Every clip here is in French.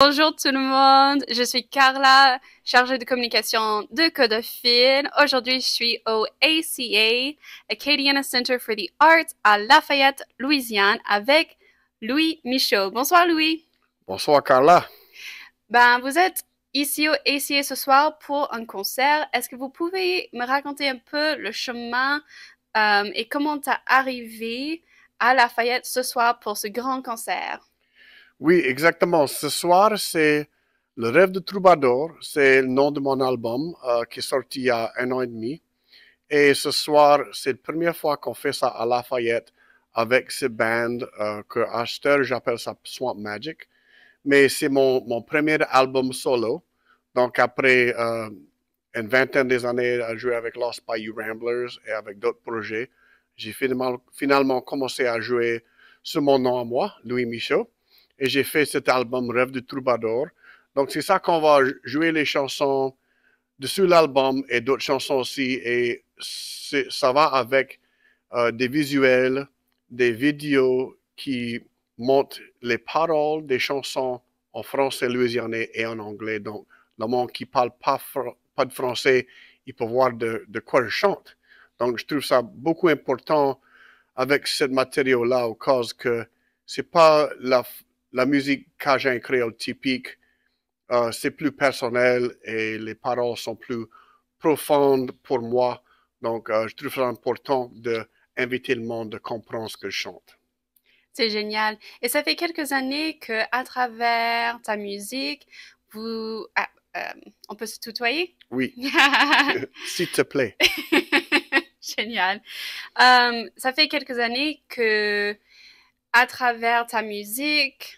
Bonjour tout le monde, je suis Carla, chargée de communication de Codophile. Aujourd'hui, je suis au ACA, Acadiana Center for the Arts, à Lafayette, Louisiane, avec Louis Michaud. Bonsoir Louis. Bonsoir Carla. Vous êtes ici au ACA ce soir pour un concert. Est-ce que vous pouvez me raconter un peu le chemin et comment tu as arrivé à Lafayette ce soir pour ce grand concert? Oui, exactement. Ce soir, c'est Le Rêve de Troubadour. C'est le nom de mon album qui est sorti il y a 1 an et demi. Et ce soir, c'est la première fois qu'on fait ça à Lafayette avec ce band que à cette heure, j'appelle ça Swamp Magic. Mais c'est mon premier album solo. Donc après une vingtaine d'années à jouer avec Lost Bayou Ramblers et avec d'autres projets, j'ai finalement commencé à jouer sous mon nom à moi, Louis Michaud. Et j'ai fait cet album Rêve du Troubadour. Donc c'est ça qu'on va jouer les chansons dessus l'album et d'autres chansons aussi. Et ça va avec des visuels, des vidéos qui montrent les paroles des chansons en français louisianais et en anglais. Donc le monde qui parle pas de français, il peut voir de quoi je chante. Donc je trouve ça beaucoup important avec ce matériau-là, au cas que c'est pas la musique cajun créole typique, c'est plus personnel et les paroles sont plus profondes pour moi. Donc, je trouve ça important d'inviter le monde à comprendre ce que je chante. C'est génial. Et ça fait quelques années que, à travers ta musique, vous, on peut se tutoyer? Oui, s'il te plaît. Génial. Ça fait quelques années que, à travers ta musique,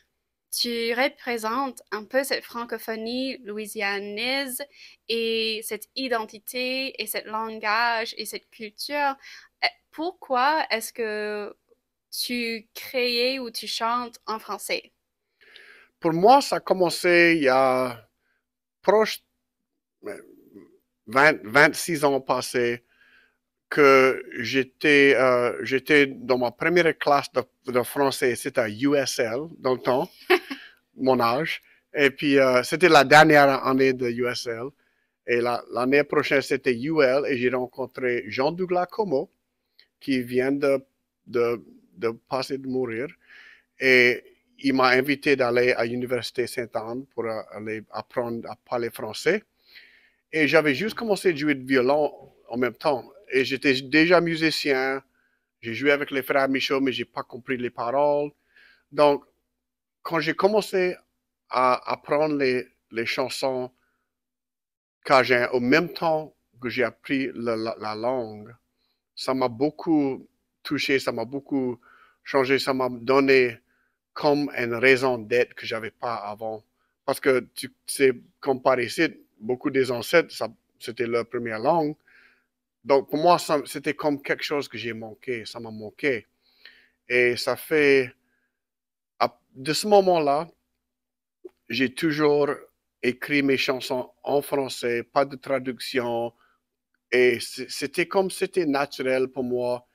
tu représentes un peu cette francophonie louisianaise et cette identité et ce langage et cette culture. Pourquoi est-ce que tu créais ou tu chantes en français? Pour moi, ça a commencé il y a proche 26 ans passés que j'étais dans ma première classe de français, c'était à USL dans le temps, mon âge. Et puis, c'était la dernière année de USL. Et l'année prochaine, c'était UL et j'ai rencontré Jean-Douglas Como, qui vient de, de passer de mourir. Et il m'a invité d'aller à l'Université Sainte-Anne pour aller apprendre à parler français. Et j'avais juste commencé à jouer de violon en même temps. Et j'étais déjà musicien. J'ai joué avec les frères Michaud, mais j'ai pas compris les paroles. Donc, quand j'ai commencé à apprendre les chansons cajun au même temps que j'ai appris la langue, ça m'a beaucoup touché, ça m'a beaucoup changé, ça m'a donné comme une raison d'être que j'avais pas avant. Parce que tu sais, comme par ici, beaucoup des ancêtres, c'était leur première langue. Donc pour moi, c'était comme quelque chose que j'ai manqué, ça m'a manqué. Et ça fait, de ce moment-là, j'ai toujours écrit mes chansons en français, pas de traduction. Et c'était naturel pour moi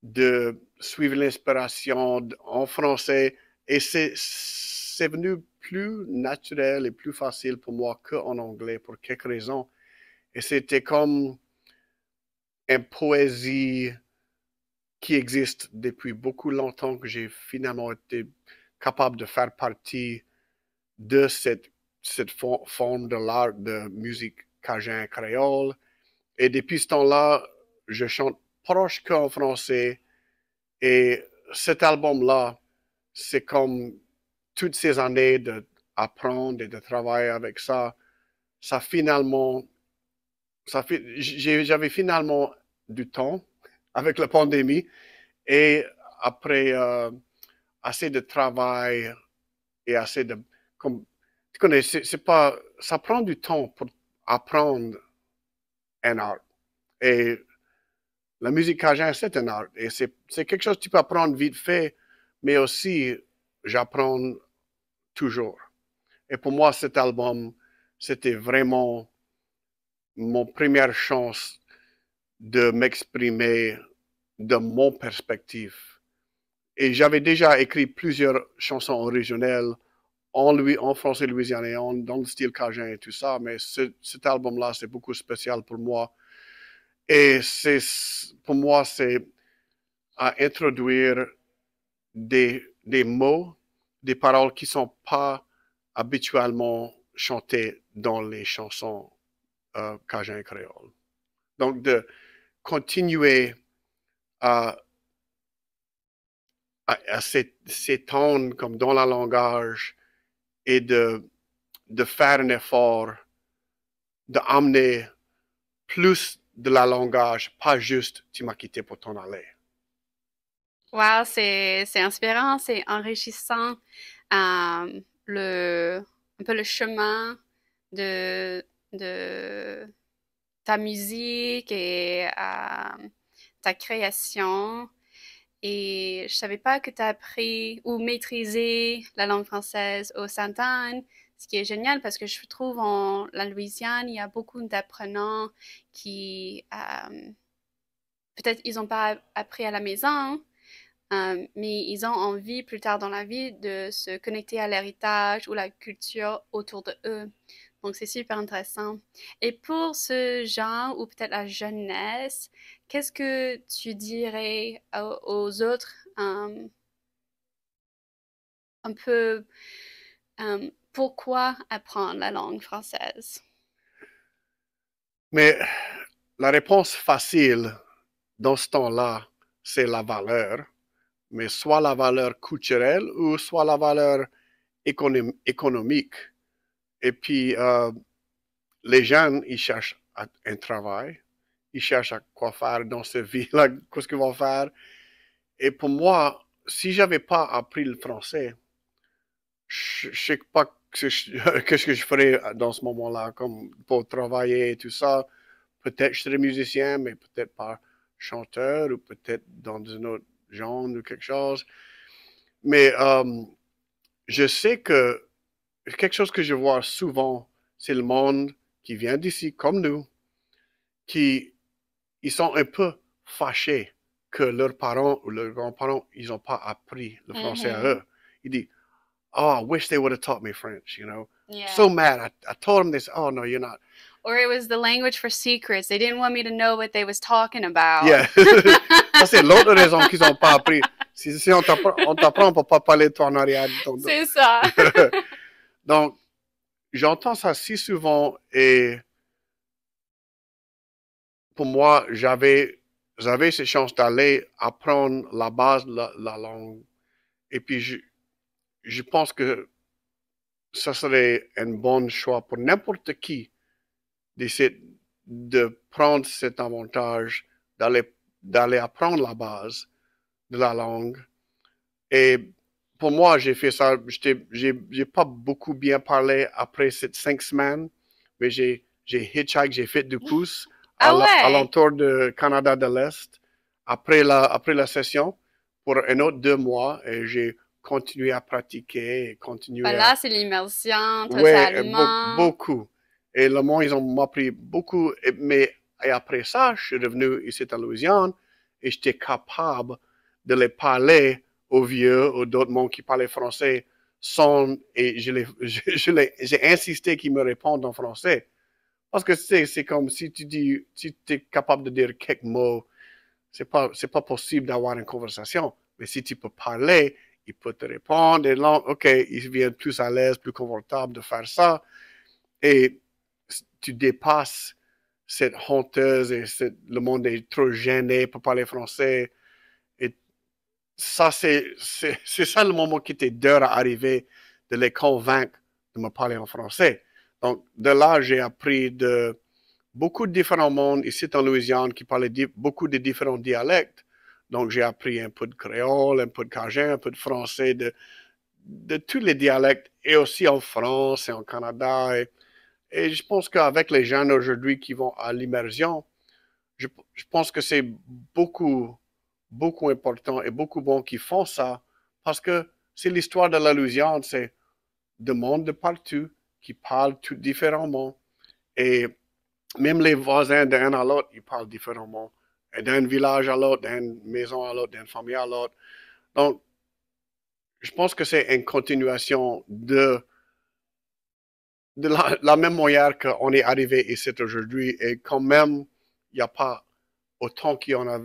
de suivre l'inspiration en français. Et c'est venu plus naturel et plus facile pour moi qu'en anglais pour quelques raisons. Et c'était comme une poésie qui existe depuis beaucoup longtemps que j'ai finalement été capable de faire partie de cette forme de l'art de musique cajun créole. Et depuis ce temps-là, je chante proche qu'en français. Et cet album-là, c'est comme toutes ces années d'apprendre et de travailler avec ça. Ça finalement, j'avais finalement du temps avec la pandémie et après assez de travail et assez de, comme, tu connais, c'est pas, ça prend du temps pour apprendre un art. Et la musique cajun, c'est un art. Et c'est quelque chose que tu peux apprendre vite fait, mais aussi, j'apprends toujours. Et pour moi, cet album, c'était vraiment mon première chance de m'exprimer de mon perspective. Et j'avais déjà écrit plusieurs chansons originelles en français louisianais, dans le style cajun et tout ça, mais cet album-là, c'est beaucoup spécial pour moi. Et pour moi, c'est à introduire des mots, des paroles qui ne sont pas habituellement chantées dans les chansons cajun et créole. Donc, de continuer à, s'étendre comme dans le langage et de faire un effort d'amener plus de la langage, pas juste tu m'as quitté pour t'en aller. Wow, c'est inspirant, c'est enrichissant. Un peu le chemin de, de ta musique et ta création. Et je savais pas que tu as appris ou maîtrisé la langue française au Sainte-Anne, ce qui est génial parce que je trouve en la Louisiane, il y a beaucoup d'apprenants qui peut-être ils n'ont pas appris à la maison, mais ils ont envie plus tard dans la vie de se connecter à l'héritage ou la culture autour de eux. Donc, c'est super intéressant. Et pour ce genre ou peut-être la jeunesse, qu'est-ce que tu dirais aux autres un peu pourquoi apprendre la langue française? Mais la réponse facile dans ce temps-là, c'est la valeur, mais soit la valeur culturelle ou soit la valeur économique. Et puis, les jeunes, ils cherchent un travail, ils cherchent à quoi faire dans cette vie-là, qu'est-ce qu'ils vont faire. Et pour moi, si j'avais pas appris le français, je sais pas qu'est-ce que je ferais dans ce moment-là, comme pour travailler et tout ça. Peut-être je serais musicien, mais peut-être pas chanteur ou peut-être dans un autre genre ou quelque chose. Mais je sais que quelque chose que je vois souvent, c'est le monde qui vient d'ici, comme nous, qui ils sont un peu fâchés que leurs parents ou leurs grands-parents, ils n'ont pas appris le français à eux. Ils disent, oh, I wish they would have taught me French, you know. Yeah. So mad. I told them this, oh, no, you're not. Or it was the language for secrets. They didn't want me to know what they was talking about. Yeah. Ça, c'est l'autre raison qu'ils n'ont pas appris. Si on t'apprend, on ne peut pas parler de toi en arrière. C'est ça. Donc, j'entends ça si souvent et pour moi, j'avais cette chance d'aller apprendre la base de la langue. Et puis, je pense que ça serait un bon choix pour n'importe qui d'essayer de prendre cet avantage, d'aller apprendre la base de la langue. Et pour moi, j'ai fait ça. J'ai pas beaucoup bien parlé après ces 5 semaines, mais j'ai hitchhike, j'ai fait du pouce à l'entour de Canada de l'Est après la session pour un autre 2 mois et j'ai continué à pratiquer et continué Là, c'est l'immersion Oui, totalement. beaucoup. Et le monde, ils ont appris beaucoup. Et après ça, je suis revenu ici en Louisiane et j'étais capable de les parler aux vieux, aux d'autres mondes qui parlaient français et j'ai insisté qu'ils me répondent en français. Parce que c'est comme si tu es capable de dire quelques mots, c'est pas possible d'avoir une conversation. Mais si tu peux parler, il peut te répondre. Et là, OK, il vient plus à l'aise, plus confortable de faire ça. Et tu dépasses cette honteuse et le monde est trop gêné pour parler français. Et ça, c'est ça le moment qui était dur à arriver, de les convaincre de me parler en français. Donc, de là, j'ai appris de beaucoup de différents mondes ici en Louisiane qui parlaient beaucoup de différents dialectes. Donc, j'ai appris un peu de créole, un peu de cajun, un peu de français, de tous les dialectes, et aussi en France et en Canada. Et je pense qu'avec les jeunes aujourd'hui qui vont à l'immersion, je pense que c'est beaucoup, beaucoup important et beaucoup bon qui font ça parce que c'est l'histoire de la Louisiane, c'est des mondes de partout qui parlent tout différemment. Et même les voisins d'un à l'autre, ils parlent différemment. D'un village à l'autre, d'une maison à l'autre, d'une famille à l'autre. Donc, je pense que c'est une continuation de la même manière qu'on est arrivé ici aujourd'hui et quand même, il n'y a pas autant qu'il y en a,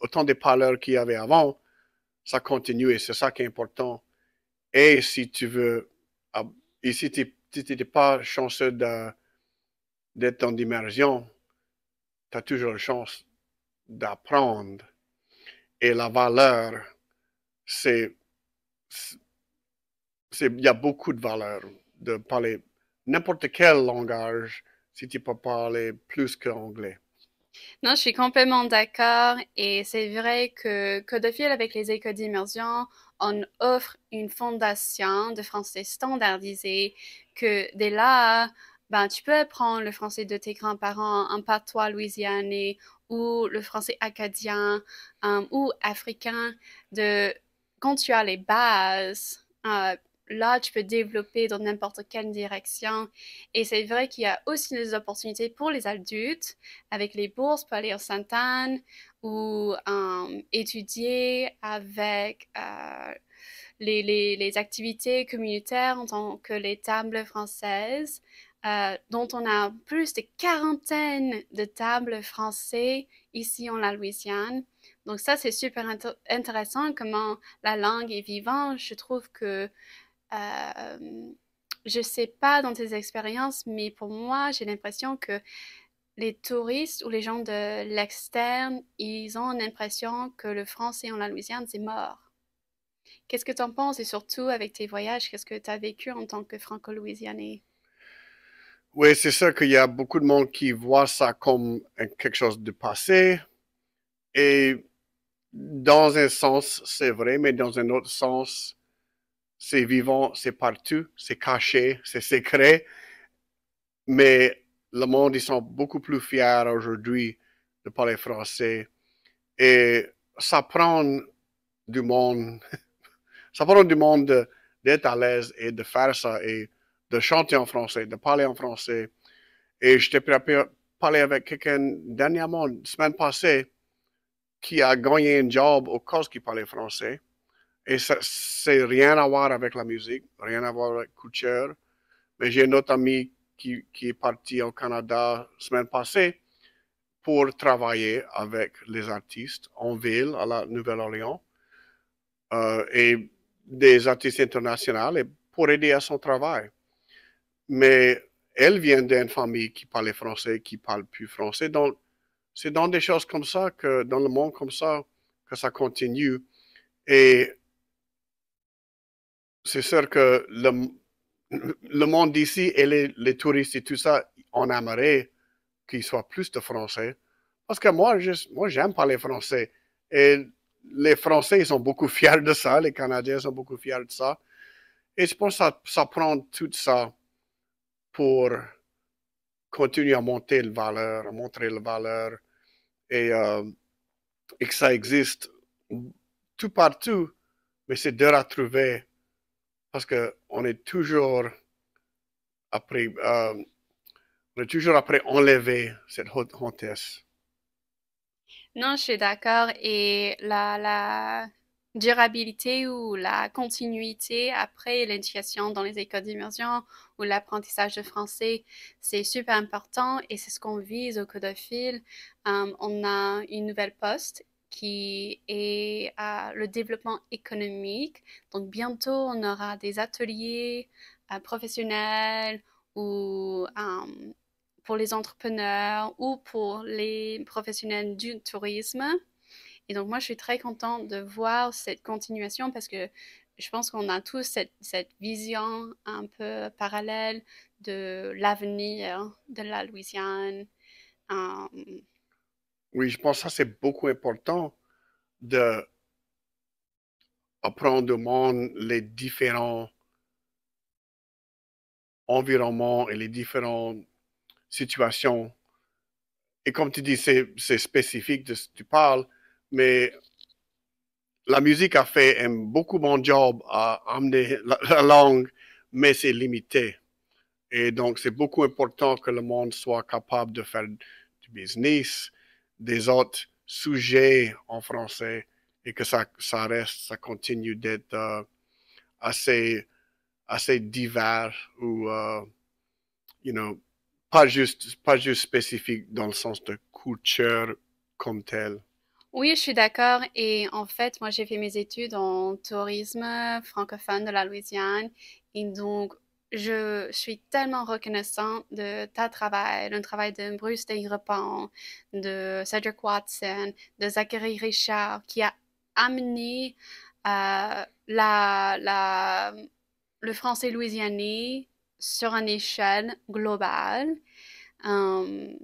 autant des parleurs qu'il y avait avant, ça continue et c'est ça qui est important. Et si tu veux, ah, et si tu n'étais pas chanceux d'être en immersion, tu as toujours la chance d'apprendre. Et la valeur, c'est, il y a beaucoup de valeur de parler n'importe quel langage si tu peux parler plus qu'anglais. Non, je suis complètement d'accord et c'est vrai que Codophile avec les écoles d'immersion, on offre une fondation de français standardisé que dès là, ben, tu peux apprendre le français de tes grands-parents en patois louisianais ou le français acadien ou africain de quand tu as les bases. Là, tu peux développer dans n'importe quelle direction. Et c'est vrai qu'il y a aussi des opportunités pour les adultes avec les bourses pour aller au Sainte-Anne ou étudier avec les activités communautaires en tant que les tables françaises, dont on a plus de quarantaine de tables françaises ici en la Louisiane. Donc ça, c'est super intéressant comment la langue est vivante. Je trouve que je sais pas dans tes expériences, mais pour moi, j'ai l'impression que les touristes ou les gens de l'externe, ils ont l'impression que le français en la Louisiane, c'est mort. Qu'est-ce que tu en penses et surtout avec tes voyages, qu'est-ce que tu as vécu en tant que franco-louisianais? Oui, c'est ça qu'il y a beaucoup de monde qui voit ça comme quelque chose de passé. Et dans un sens, c'est vrai, mais dans un autre sens, c'est vivant, c'est partout, c'est caché, c'est secret. Mais le monde, ils sont beaucoup plus fiers aujourd'hui de parler français. Et ça prend du monde, ça prend du monde d'être à l'aise et de faire ça et de chanter en français, de parler en français. Et j'étais prêt à parler avec quelqu'un dernièrement, la semaine passée, qui a gagné un job au cause qu'il parlait français. Et ça, c'est rien à voir avec la musique, rien à voir avec couture. Mais j'ai un autre ami qui est parti au Canada la semaine passée pour travailler avec les artistes en ville à la Nouvelle-Orléans et des artistes internationaux et pour aider à son travail. Mais elle vient d'une famille qui parlait français, qui parle plus français. Donc, c'est dans des choses comme ça, que dans le monde comme ça, que ça continue. Et c'est sûr que le monde d'ici et les touristes et tout ça, on aimerait qu'il soit plus de français. Parce que moi j'aime parler français. Et les Français, ils sont beaucoup fiers de ça. Les Canadiens sont beaucoup fiers de ça. Et je pense que ça prend tout ça pour continuer à monter le valeur, à montrer la valeur et que ça existe tout partout. Mais c'est dur à trouver parce qu'on est toujours après, on est toujours après enlever cette hôtesse. Non, je suis d'accord. Et la durabilité ou la continuité après l'éducation dans les écoles d'immersion ou l'apprentissage de français, c'est super important et c'est ce qu'on vise au Codophile. On a une nouvelle poste qui est le développement économique. Donc bientôt, on aura des ateliers professionnels ou pour les entrepreneurs ou pour les professionnels du tourisme. Et donc, moi, je suis très contente de voir cette continuation parce que je pense qu'on a tous cette vision un peu parallèle de l'avenir de la Louisiane. Euh, Oui, je pense que ça, c'est beaucoup important d'apprendre au monde les différents environnements et les différentes situations. Et comme tu dis, c'est spécifique de ce que tu parles, mais la musique a fait un beaucoup bon job à amener la langue, mais c'est limité. Et donc, c'est beaucoup important que le monde soit capable de faire du business, des autres sujets en français et que ça continue d'être assez divers ou, you know, pas juste spécifique dans le sens de culture comme telle. Oui, je suis d'accord. Et en fait, moi, j'ai fait mes études en tourisme francophone de la Louisiane. Et donc, je suis tellement reconnaissante de ta travail, le travail de Bruce Desrepans, de Cedric Watson, de Zachary Richard, qui a amené le français louisianais sur une échelle globale. Euh,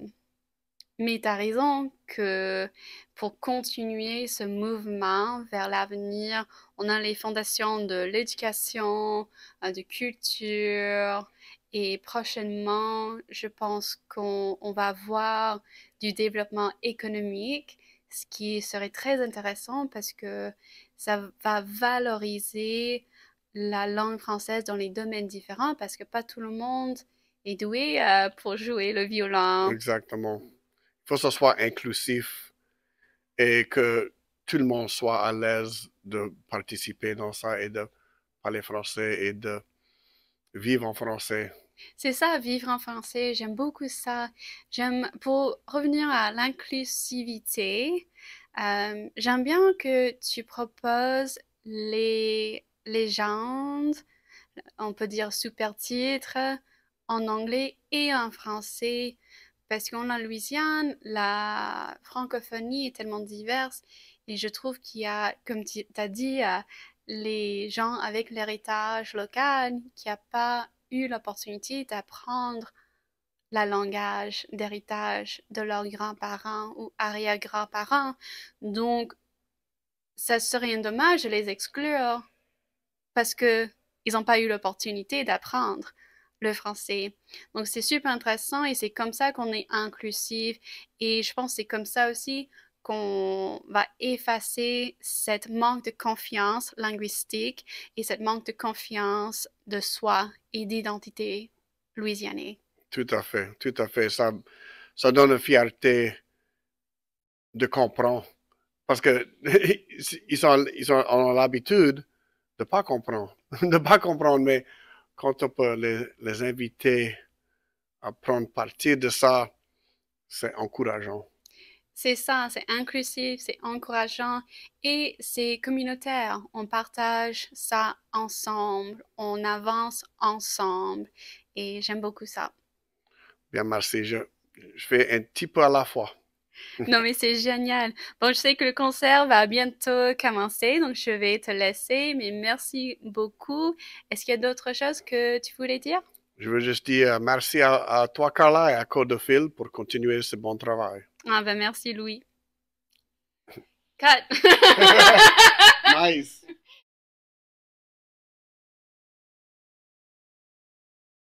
mais tu as raison que pour continuer ce mouvement vers l'avenir, on a les fondations de l'éducation, de culture, et prochainement, je pense qu'on va voir du développement économique, ce qui serait très intéressant parce que ça va valoriser la langue française dans les domaines différents parce que pas tout le monde est doué pour jouer le violon. Exactement. Il faut que ce soit inclusif et que tout le monde soit à l'aise de participer dans ça et de parler français et de vivre en français. C'est ça, vivre en français, j'aime beaucoup ça. Pour revenir à l'inclusivité, j'aime bien que tu proposes les légendes, on peut dire sous-titres, en anglais et en français, parce qu'en Louisiane, la francophonie est tellement diverse et je trouve qu'il y a, comme tu as dit, les gens avec l'héritage local qui n'ont pas eu l'opportunité d'apprendre la langage d'héritage de leurs grands-parents ou arrière-grands-parents. Donc, ça serait un dommage de les exclure parce que ils n'ont pas eu l'opportunité d'apprendre le français. Donc, c'est super intéressant et c'est comme ça qu'on est inclusif. Et je pense que c'est comme ça aussi qu'on va effacer cette manque de confiance linguistique et cette manque de confiance de soi et d'identité louisianaise. Tout à fait, tout à fait. Ça donne une fierté de comprendre. Parce que ils ont l'habitude de pas comprendre, de pas comprendre, mais quand on peut les inviter à prendre partie de ça, c'est encourageant. C'est ça, c'est inclusif, c'est encourageant et c'est communautaire. On partage ça ensemble, on avance ensemble et j'aime beaucoup ça. Bien, merci. Je fais un petit peu à la fois. Non mais c'est génial. Bon, je sais que le concert va bientôt commencer, donc je vais te laisser, mais merci beaucoup. Est-ce qu'il y a d'autres choses que tu voulais dire? Je veux juste dire merci à toi, Carla, et à Code de Fil pour continuer ce bon travail. Ah ben merci Louis. Cut! Nice.